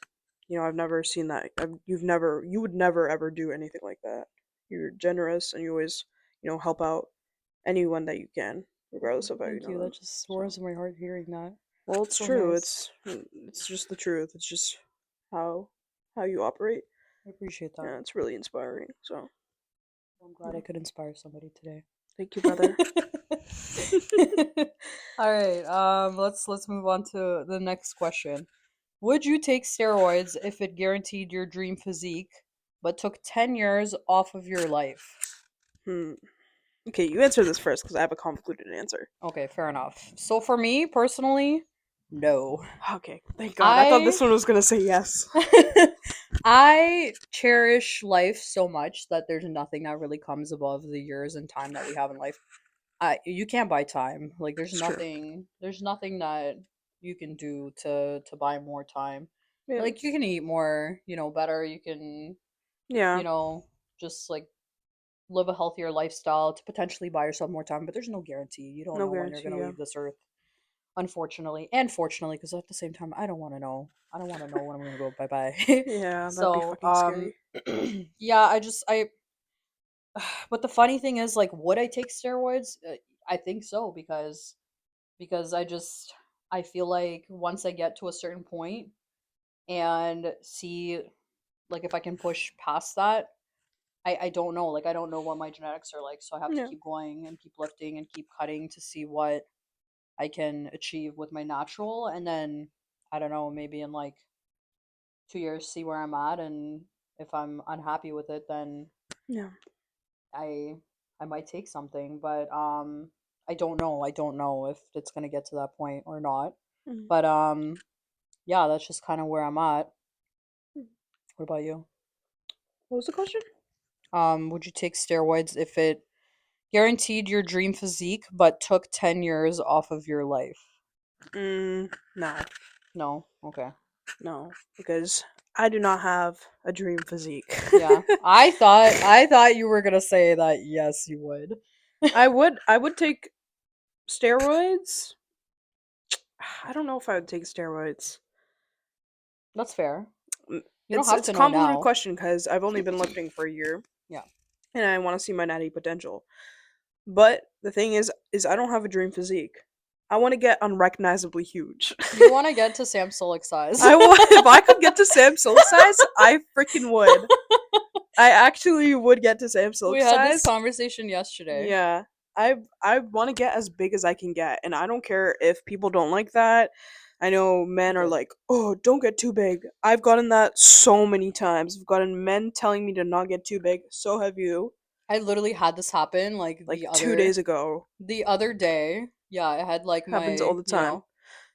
B: I've never seen that. You would never ever do anything like that. You're generous and you always, help out anyone that you can, regardless of how you
A: Thank
B: know
A: you, that
B: them.
A: just
B: So,
A: warms my heart hearing that.
B: well, it's
A: So
B: true.
A: nice.
B: It's just the truth. It's just how how you operate.
A: I appreciate that.
B: Yeah, it's really inspiring. So,
A: I'm glad I
B: yeah.
A: could inspire somebody today.
B: Thank you, brother.
A: All right, let's move on to the next question. Would you take steroids if it guaranteed your dream physique, but took 10 years off of your life?
B: Hmm. Okay, you answer this first because I have a convoluted answer.
A: Okay, fair enough. So for me personally, no.
B: Okay, thank God. I thought
A: I
B: this one was gonna say yes.
A: I cherish life so much that there's nothing that really comes above the years and time that we have in life. You can't buy time. Like,
B: It's true.
A: there's nothing that you can do to buy more time.
B: Yeah.
A: Like, you can eat more, better. You can,
B: Yeah.
A: you know, just like live a healthier lifestyle to potentially buy yourself more time, but there's no guarantee. You don't
B: No
A: know when you're
B: guarantee.
A: going to
B: Yeah.
A: leave this earth, unfortunately. And fortunately, because at the same time, I don't want to know. I don't want to know when I'm going to go bye-bye.
B: Yeah, that'd be
A: So,
B: fucking scary.
A: yeah, but the funny thing is, like, would I take steroids? I think so, because I feel like once I get to a certain point and see, like, if I can push past that, I don't know. Like, I don't know what my genetics are like, so I have to
B: Yeah.
A: keep going and keep lifting and keep cutting to see what I can achieve with my natural, and then I don't know, maybe in like 2 years, see where I'm at, and if I'm unhappy with it, then
B: Yeah.
A: I I might take something, but I don't know. I don't know if it's gonna get to that point or not.
B: Mhm.
A: But yeah, that's just kind of where I'm at. What about you?
B: What was the question?
A: Would you take steroids if it guaranteed your dream physique but took 10 years off of your life?
B: No.
A: No. Okay.
B: No. Because I do not have a dream physique.
A: Yeah. I thought you were gonna say that yes, you would.
B: I would take steroids. I don't know if I would take steroids.
A: That's fair. You don't have
B: It's
A: to
B: a
A: know
B: convoluted
A: now.
B: question because I've only been lifting for a year
A: Yeah.
B: and I want to see my natty potential. But the thing is I don't have a dream physique. I want to get unrecognizably huge.
A: You want to get to Sam Sulek size.
B: I would if I could get to Sam Sulek size, I freaking would. I actually would get to Sam
A: We
B: Sulek
A: had this
B: size.
A: conversation yesterday.
B: Yeah. I want to get as big as I can get, and I don't care if people don't like that. I know men are
A: Good.
B: like, "Oh, don't get too big." I've gotten that so many times. I've gotten men telling me to not get too big. So have you.
A: I literally had this happen like
B: Like 2 days ago.
A: the other day. Yeah, I had like
B: Happens all
A: my,
B: the time.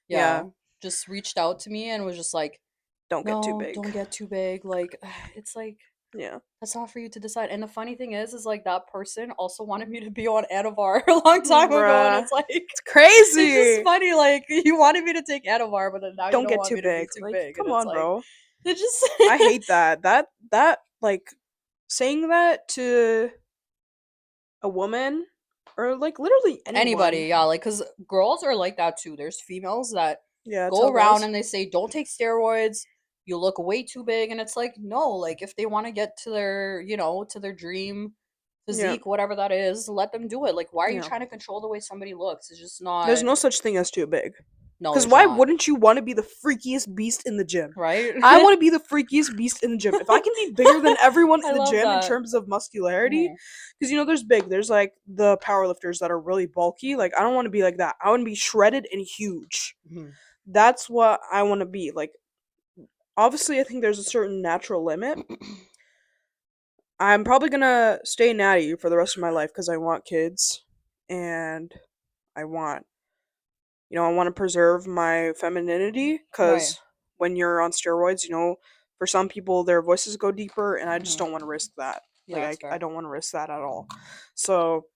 B: Yeah.
A: yeah, just reached out to me and was just like,
B: Don't get too
A: "No,
B: big.
A: don't get too big." Like, it's like,
B: Yeah.
A: that's not for you to decide. And the funny thing is like, that person also wanted me to be on Anavar a long time ago, and
B: Bruh.
A: it's like,
B: It's
A: it's just
B: crazy.
A: funny. Like, you wanted me to take Anavar, but then now you
B: Don't
A: don't
B: get
A: want
B: too
A: me to be
B: big.
A: too
B: Like,
A: big, and
B: come
A: it's
B: on,
A: like,
B: bro.
A: it just.
B: I hate that. That like saying that to a woman or like literally anyone.
A: Anybody, yeah, like, because girls are like that too. There's females that
B: Yeah,
A: go
B: tell
A: around
B: guys.
A: and they say, don't take steroids, you look way too big, and it's like, no, like if they want to get to their, to their dream
B: Yeah.
A: physique, whatever that is, let them do it. Like, why are you
B: Yeah.
A: trying to control the way somebody looks? It's just
B: There's
A: not.
B: no such thing as too big.
A: No,
B: Because
A: there's
B: why
A: not.
B: wouldn't you want to be the freakiest beast in the gym?
A: Right?
B: I want to be the freakiest beast in the gym. If I can be bigger than everyone
A: I
B: in the
A: love
B: gym in
A: that.
B: terms of muscularity,
A: Mhm.
B: because there's big, there's like the powerlifters that are really bulky. Like, I don't want to be like that. I want to be shredded and huge.
A: Mhm.
B: That's what I want to be. Like, obviously, I think there's a certain natural limit. I'm probably gonna stay natty for the rest of my life because I want kids, and I want I want to preserve my femininity
A: Right.
B: because when you're on steroids, for some people their voices go deeper, and I just
A: Mhm.
B: don't want to risk that.
A: Yeah,
B: Like,
A: that's
B: I
A: fair.
B: don't want to risk that at all. So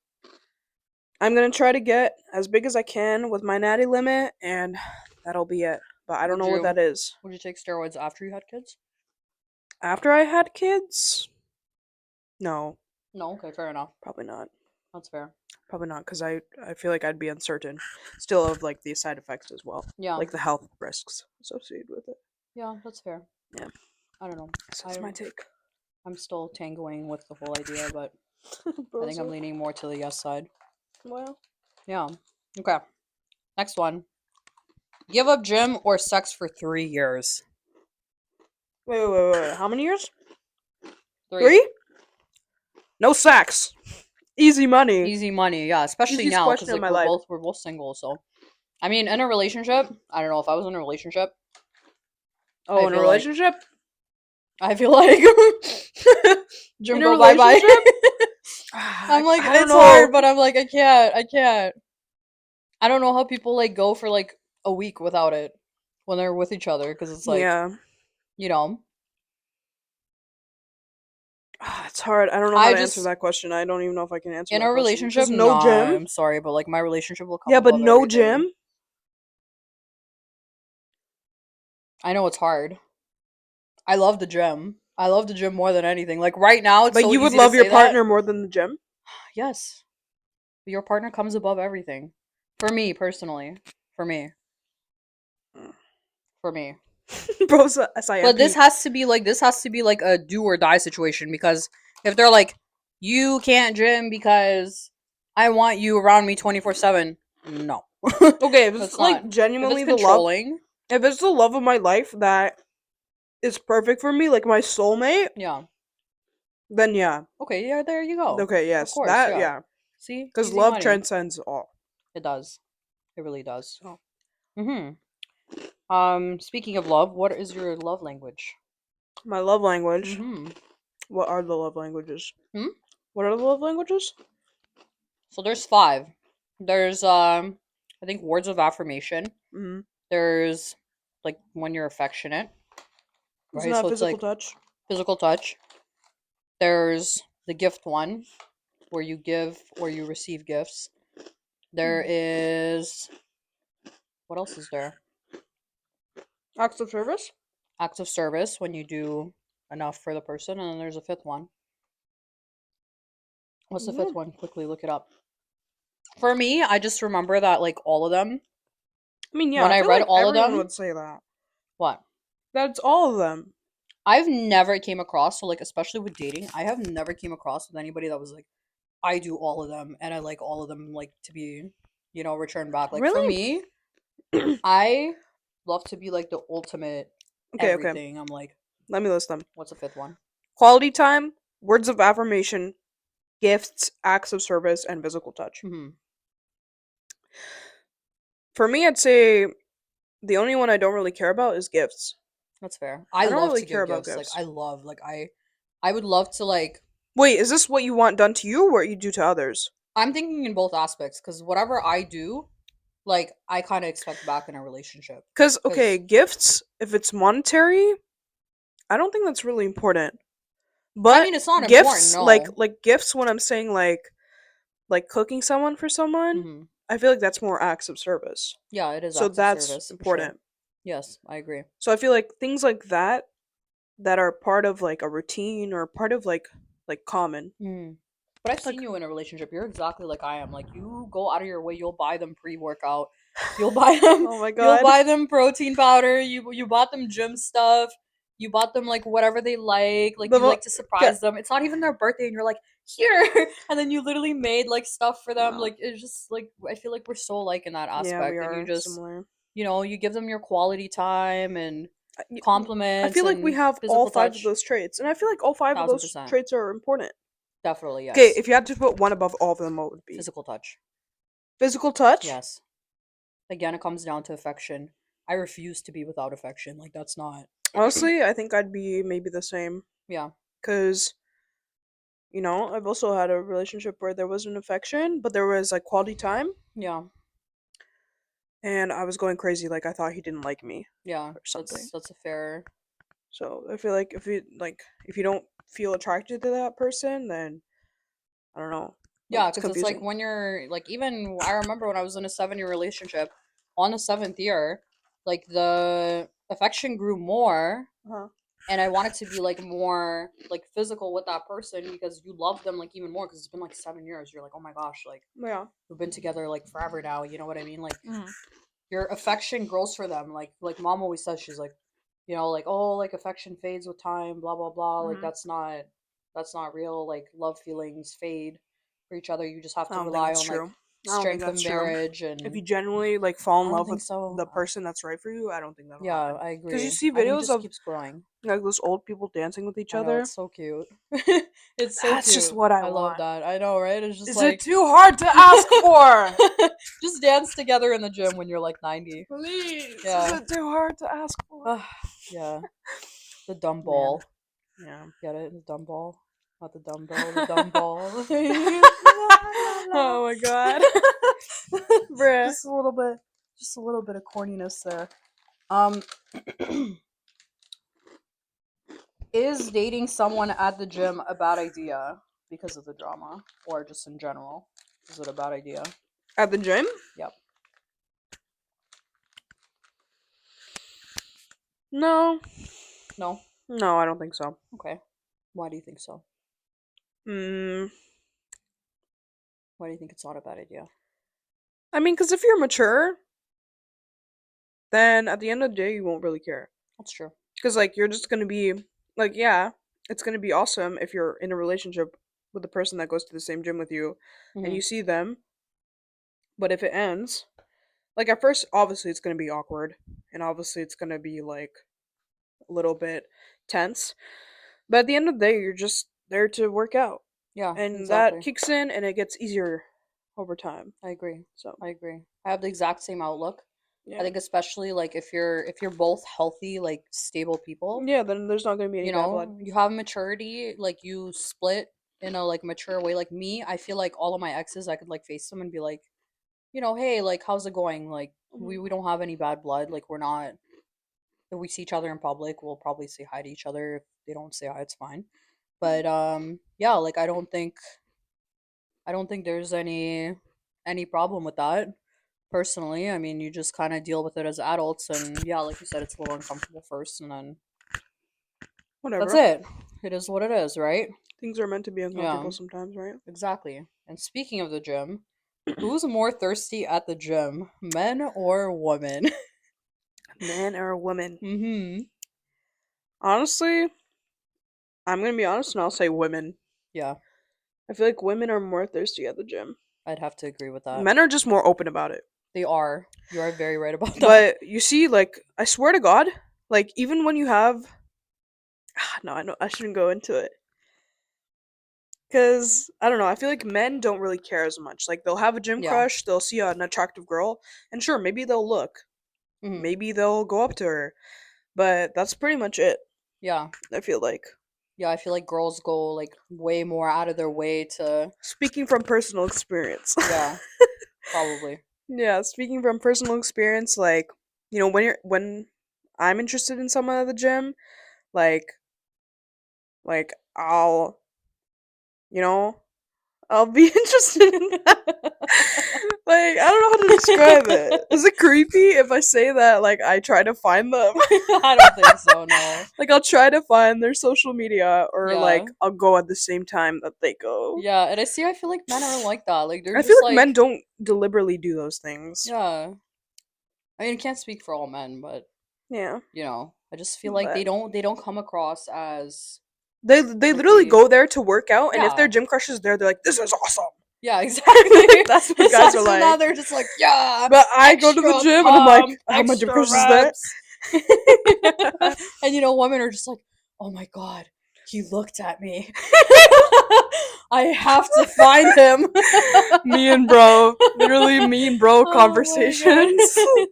B: I'm gonna try to get as big as I can with my natty limit, and that'll be it. But I don't
A: Would
B: know what
A: you
B: that is.
A: would you take steroids after you had kids?
B: After I had kids, no,
A: No. Okay, fair enough.
B: probably not.
A: That's fair.
B: Probably not, because I feel like I'd be uncertain still of like the side effects as well,
A: Yeah.
B: like the health risks associated with it.
A: Yeah, that's fair.
B: Yeah,
A: I don't know.
B: so that's my take.
A: I'm still tangoing with the whole idea, but I think I'm
B: Broso.
A: leaning more to the yes side.
B: Well,
A: Yeah. Okay. Next one. Give up gym or sex for 3 years.
B: wait. How many years?
A: 3.
B: 3? No sex. Easy money.
A: Easy money, yeah. Especially
B: Easiest
A: now, because
B: question of
A: like
B: my
A: we're
B: life.
A: both we're both single. So, I mean, in a relationship, I don't know if I was in a relationship.
B: Oh,
A: I
B: in a
A: feel like
B: relationship?
A: gym
B: In a
A: go bye bye.
B: relationship?
A: I'm like,
B: I don't
A: it's
B: know.
A: hard, but I'm like, I can't. I don't know how people like go for like a week without it when they're with each other, because it's like,
B: Yeah.
A: you know,
B: It's hard. I don't know how
A: I
B: to answer
A: just
B: that question. I don't even know if I can answer
A: in
B: that
A: a
B: question.
A: relationship,
B: Because no
A: nah,
B: gym?
A: I'm sorry, but like my relationship will come
B: Yeah, but
A: above
B: no
A: everything.
B: gym?
A: I know it's hard. I love the gym. I love the gym more than anything. Like right now, it's
B: But
A: so
B: you would
A: easy to
B: love your
A: say that.
B: partner more than the gym?
A: Yes, your partner comes above everything. For me personally, for me, for me.
B: Bro's a
A: But
B: SIMP.
A: this has to be like a do or die situation, because if they're like, you can't gym because I want you around me 24/7, no.
B: Okay, if it's
A: That's not.
B: like
A: If it's
B: genuinely the love,
A: controlling,
B: if it's the love of my life that is perfect for me, like my soulmate,
A: yeah.
B: then yeah.
A: Okay, yeah, there you go.
B: Okay,
A: Of
B: yes.
A: course,
B: That,
A: yeah.
B: yeah.
A: See?
B: Because
A: Easy
B: love
A: money.
B: transcends all.
A: It does. It really does.
B: So,
A: Speaking of love, what is your love language?
B: my love language.
A: Mm-hmm.
B: What are the love languages?
A: Hmm?
B: What are the love languages?
A: So there's 5. There's I think words of affirmation.
B: Mm-hmm.
A: There's like when you're affectionate,
B: Isn't
A: right?
B: that
A: So it's
B: physical
A: like
B: touch?
A: physical touch. There's the gift one, where you give or you receive gifts. There is, what else is there?
B: Acts of service?
A: Acts of service, when you do enough for the person, and then there's a 5th one. What's the 5th
B: Mm-hmm.
A: one? Quickly look it up. For me, I just remember that like all of them.
B: I mean, yeah,
A: When
B: I
A: I
B: feel
A: read
B: like
A: all of
B: everyone
A: them,
B: would say that.
A: what?
B: That's all of them.
A: I've never came across, so like especially with dating, I have never came across with anybody that was like, I do all of them and I like all of them like to be, returned back. Like for
B: Really?
A: me, I love to be like the ultimate
B: Okay.
A: everything. I'm like,
B: Let me list them.
A: what's the 5th one?
B: Quality time, words of affirmation, gifts, acts of service, and physical touch.
A: Hmm.
B: For me, I'd say the only one I don't really care about is gifts.
A: That's fair. I
B: I don't
A: love
B: really
A: to
B: care
A: give
B: about
A: gifts. Like
B: gifts.
A: I love like I would love to like
B: Wait, is this what you want done to you or what you do to others?
A: I'm thinking in both aspects, cuz whatever I do, like I kind of expect back in a relationship.
B: Because, okay,
A: Cuz
B: gifts, if it's monetary, I don't think that's really important.
A: I
B: But
A: mean, it's not important,
B: gifts, like
A: no.
B: gifts when I'm saying like cooking someone for someone,
A: Mhm.
B: I feel like that's more acts of service.
A: Yeah, it is
B: So
A: acts of
B: that's
A: service for sure.
B: important.
A: Yes, I agree.
B: So I feel like things like that are part of like a routine or part of like common.
A: Mm. But I've
B: Like,
A: seen you in a relationship. You're exactly like I am. Like you go out of your way. You'll buy them pre-workout. You'll buy them.
B: oh my
A: You'll
B: god.
A: buy them protein powder. You bought them gym stuff. You bought them like whatever they like
B: The
A: you
B: mo-
A: like to
B: okay.
A: surprise them. It's not even their birthday and you're like, here and then you literally made like stuff for them.
B: No.
A: Like it's just like I feel like we're so like in that
B: Yeah, we
A: aspect and you
B: are
A: just
B: similar.
A: you give them your quality time and
B: I I
A: compliments
B: feel like we
A: and
B: have all
A: physical
B: 5 of
A: touch.
B: those traits, and I feel like all 5 of those
A: 1000%.
B: traits are important.
A: Definitely,
B: Okay,
A: yes.
B: if you had to put one above all of them, what would it be?
A: Physical touch.
B: Physical touch?
A: Yes. Again, it comes down to affection. I refuse to be without affection. Like that's not.
B: Honestly, I think I'd be maybe the same.
A: Yeah.
B: Because, I've also had a relationship where there wasn't affection, but there was like quality time,
A: Yeah.
B: and I was going crazy. Like, I thought he didn't like me
A: Yeah.
B: or something.
A: That's a fair.
B: So I feel like if you don't feel attracted to that person, then I don't know. Like,
A: Yeah,
B: it's
A: because it's like
B: confusing.
A: when you're like even I remember when I was in a 7 year relationship, on the 7th year, like the affection grew more,
B: Uh-huh.
A: and I wanted to be like more like physical with that person because you love them like even more because it's been like 7 years. You're like, oh my gosh, like
B: Yeah.
A: we've been together like forever now. You know what I mean? Like
B: Mhm.
A: your affection grows for them. Like mom always says, she's like, like oh like affection fades with time, blah blah blah. Like
B: Mhm.
A: that's not real. Like love feelings fade for each other. You just have
B: I
A: to
B: don't think
A: rely
B: that's
A: on like
B: true. I don't think
A: strength of
B: that's true.
A: marriage
B: If
A: and
B: you genuinely like fall in
A: I don't
B: love
A: think
B: with
A: so.
B: the person that's right for you, I don't think that'll
A: Yeah,
B: happen.
A: I
B: Because you
A: agree.
B: see
A: I think it
B: videos
A: just
B: of
A: keeps growing.
B: like those old people dancing with each
A: I know
B: other.
A: it's so cute. It's so
B: That's just
A: cute.
B: what I
A: I love
B: want.
A: that. I know, right? It's just
B: Is it
A: like
B: too hard to ask for?
A: just dance together in the gym when you're like 90.
B: Please, is
A: Yeah.
B: it too hard to ask for?
A: Yeah. The dumb
B: Man,
A: ball.
B: yeah.
A: Get it? The dumb ball. Not the dumbbell, the dumb ball.
B: Oh my god, bruh.
A: Just a little bit of corniness there. Um is dating someone at the gym a bad idea because of the drama or just in general? Is it a bad idea?
B: At the gym?
A: Yep.
B: No,
A: No?
B: no, I don't think so.
A: Okay. Why do you think so?
B: Mm,
A: Why do you think it's not a bad idea?
B: I mean, because if you're mature, then at the end of the day, you won't really care.
A: That's true.
B: Because like you're just gonna be like, yeah, it's gonna be awesome if you're in a relationship with the person that goes to the same gym with you, and
A: Hmm.
B: you see them. But if it ends, like at first, obviously it's gonna be awkward, and obviously it's gonna be like a little bit tense. But at the end of the day, you're just there to work out,
A: Yeah,
B: and that
A: exactly.
B: kicks in, and it gets easier over time.
A: I agree.
B: So
A: I agree. I have the exact same outlook. I
B: yeah,
A: think especially like if you're both healthy, like stable people,
B: yeah. Then there's not gonna be any bad blood.
A: you have maturity, like you split in a like mature way. Like me, I feel like all of my exes, I could like face them and be like, hey, like how's it going? Like we
B: Mhm.
A: we don't have any bad blood. Like we're not. If we see each other in public, we'll probably say hi to each other. If they don't say hi, it's fine. But yeah, like I don't think there's any problem with that. Personally, I mean, you just kind of deal with it as adults, and yeah, like you said, it's a little uncomfortable first, and then that's
B: Whatever.
A: it. It is what it is, right?
B: Things are meant to be
A: Yeah,
B: uncomfortable sometimes, right?
A: exactly. And speaking of the gym, who's more thirsty at the gym, men or women?
B: Man or a woman.
A: Mm-hmm.
B: Honestly, I'm gonna be honest and I'll say women.
A: Yeah,
B: I feel like women are more thirsty at the gym.
A: I'd have to agree with that.
B: Men are just more open about it.
A: They are. You are very right about that.
B: But you see, like, I swear to God, like, even when you have. No, I know I shouldn't go into it. Because, I don't know, I feel like men don't really care as much. Like, they'll have a gym
A: Yeah.
B: crush, they'll see an attractive girl, and sure, maybe they'll look.
A: Hmm.
B: Maybe they'll go up to her. But that's pretty much it,
A: Yeah.
B: I feel like.
A: Yeah, I feel like girls go like way more out of their way to.
B: Speaking from personal experience.
A: Yeah, probably.
B: Yeah, speaking from personal experience, like, when I'm interested in someone at the gym, like like you know, I'll be interested in like, I don't know how to describe it. Is it creepy if I say that like I try to find them?
A: I don't think so, no.
B: Like I'll try to find their social media or like
A: Yeah.
B: I'll go at the same time that they go.
A: Yeah, and I feel like men are like that. Like they're
B: I feel
A: just
B: like men
A: like,
B: don't deliberately do those things.
A: yeah. I mean, I can't speak for all men, but
B: Yeah.
A: I just feel like
B: But
A: they don't come across as
B: they
A: like
B: literally
A: they
B: go there to work out, and if their
A: yeah.
B: gym crush is there, they're like, "This is awesome."
A: Yeah, exactly.
B: That's what guys are
A: Especially now
B: like.
A: they're just like, yeah,
B: But I go to the
A: extra
B: gym and I'm like,
A: pump,
B: "Oh, my gym
A: extra
B: crush is there."
A: reps. And women are just like, oh my god, he looked at me. I have to find him.
B: Me and bro, literally me and bro
A: Oh my god.
B: conversations.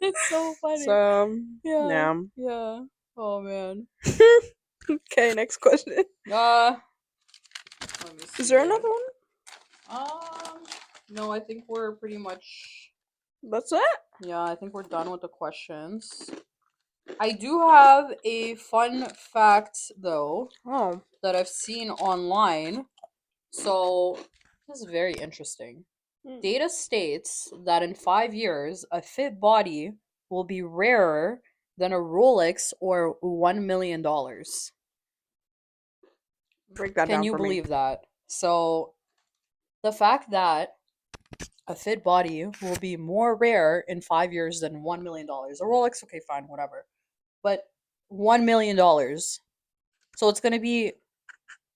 A: It's so funny.
B: So
A: Yeah.
B: yeah.
A: Yeah. Oh man.
B: Okay, next question.
A: Uh let me
B: Is there
A: see.
B: another one?
A: Um no, I think we're pretty much
B: That's it?
A: yeah, I think we're done with the questions. I do have a fun fact though
B: Oh.
A: that I've seen online. So this is very interesting.
B: Hmm.
A: Data states that in 5 years, a fit body will be rarer than a Rolex or $1 million.
B: Break that
A: Can
B: down
A: you
B: for me.
A: believe that? So the fact that a fit body will be more rare in 5 years than $1 million. A Rolex, okay, fine, whatever. But $1 million. So it's gonna be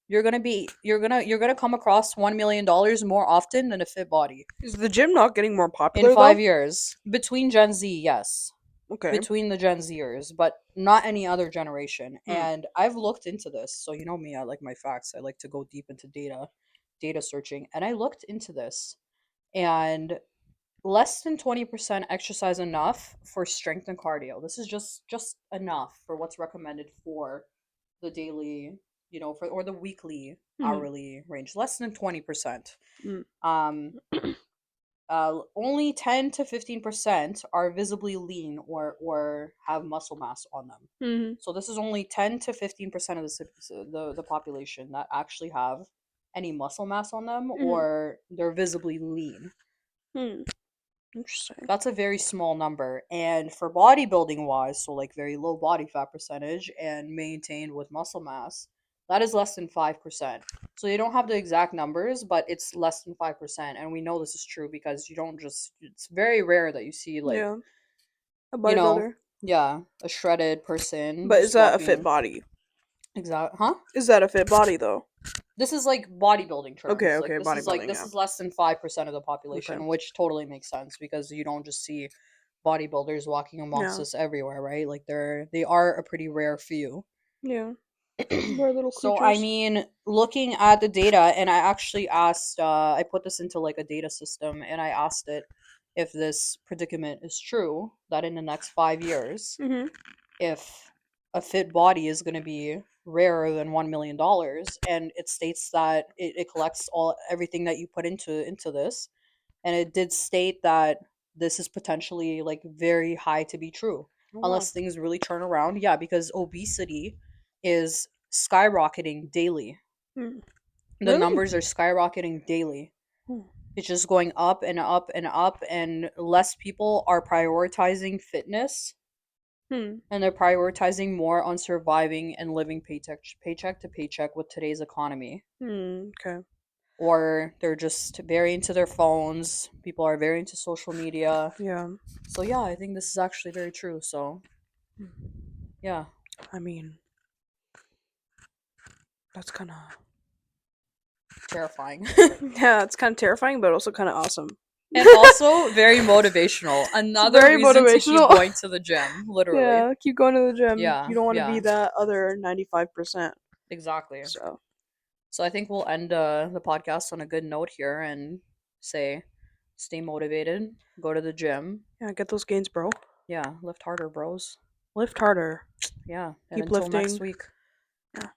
A: you're gonna come across $1 million more often than a fit body
B: Is the gym not getting more
A: in
B: popular
A: five
B: though?
A: years between Gen Z, yes,
B: Okay.
A: between the Gen Zers, but not any other generation.
B: Hmm.
A: And I've looked into this, so you know me, I like my facts. I like to go deep into data searching, and I looked into this, and less than 20% exercise enough for strength and cardio. This is just enough for what's recommended for the daily, for or the weekly
B: Hmm.
A: hourly range. Less than 20%.
B: Hmm.
A: Um only 10 to 15% are visibly lean or have muscle mass on them.
B: Hmm.
A: So this is only 10 to 15% of the population that actually have any muscle mass on them
B: Hmm.
A: or they're visibly lean.
B: Hmm. Interesting.
A: That's a very small number. And for bodybuilding wise, so like very low body fat percentage and maintained with muscle mass, that is less than 5%. So they don't have the exact numbers, but it's less than 5%. And we know this is true because you don't just, it's very rare that you see like,
B: Yeah. A
A: you know,
B: bodybuilder.
A: yeah, a shredded person
B: But is
A: just
B: that a fit
A: walking.
B: body?
A: Exact, huh?
B: Is that a fit body though?
A: This is like bodybuilding
B: Okay,
A: terms. Like
B: okay, bodybuilding,
A: this
B: yeah.
A: is less than 5% of the
B: Okay.
A: population, which totally makes sense because you don't just see bodybuilders walking amongst
B: Yeah.
A: us everywhere, right? Like they are a pretty rare few.
B: Yeah. We're little
A: So I
B: creatures.
A: mean, looking at the data, and I actually asked, I put this into like a data system, and I asked it if this predicament is true that in the next 5 years,
B: Mm-hmm.
A: if a fit body is going to be rarer than $1 million, and it states that it collects all everything that you put into this, and it did state that this is potentially like very high to be true
B: Oh wow.
A: unless things really turn around. Yeah, because obesity is skyrocketing daily.
B: Hmm.
A: The
B: Really?
A: numbers are skyrocketing daily.
B: Hmm.
A: It's just going up and up and up, and less people are prioritizing fitness,
B: Hmm.
A: and they're prioritizing more on surviving and living paycheck to paycheck with today's economy.
B: Hmm. Okay.
A: Or they're just very into their phones. People are very into social media.
B: Yeah.
A: So yeah, I think this is actually very true. So yeah,
B: I mean, that's kind of
A: terrifying.
B: yeah, it's kind of terrifying, but also kind of awesome.
A: And also very motivational.
B: It's
A: Another
B: very
A: reason to keep
B: motivational.
A: going to the gym, literally.
B: Yeah, keep going to the gym.
A: Yeah,
B: You don't want to be
A: yeah,
B: that other 95%.
A: exactly.
B: So,
A: So I think we'll end the podcast on a good note here and say stay motivated, go to the gym.
B: yeah, get those gains, bro.
A: Yeah, lift harder, bros.
B: Lift harder.
A: Yeah, and
B: Keep
A: until next
B: lifting.
A: week.
B: Yeah.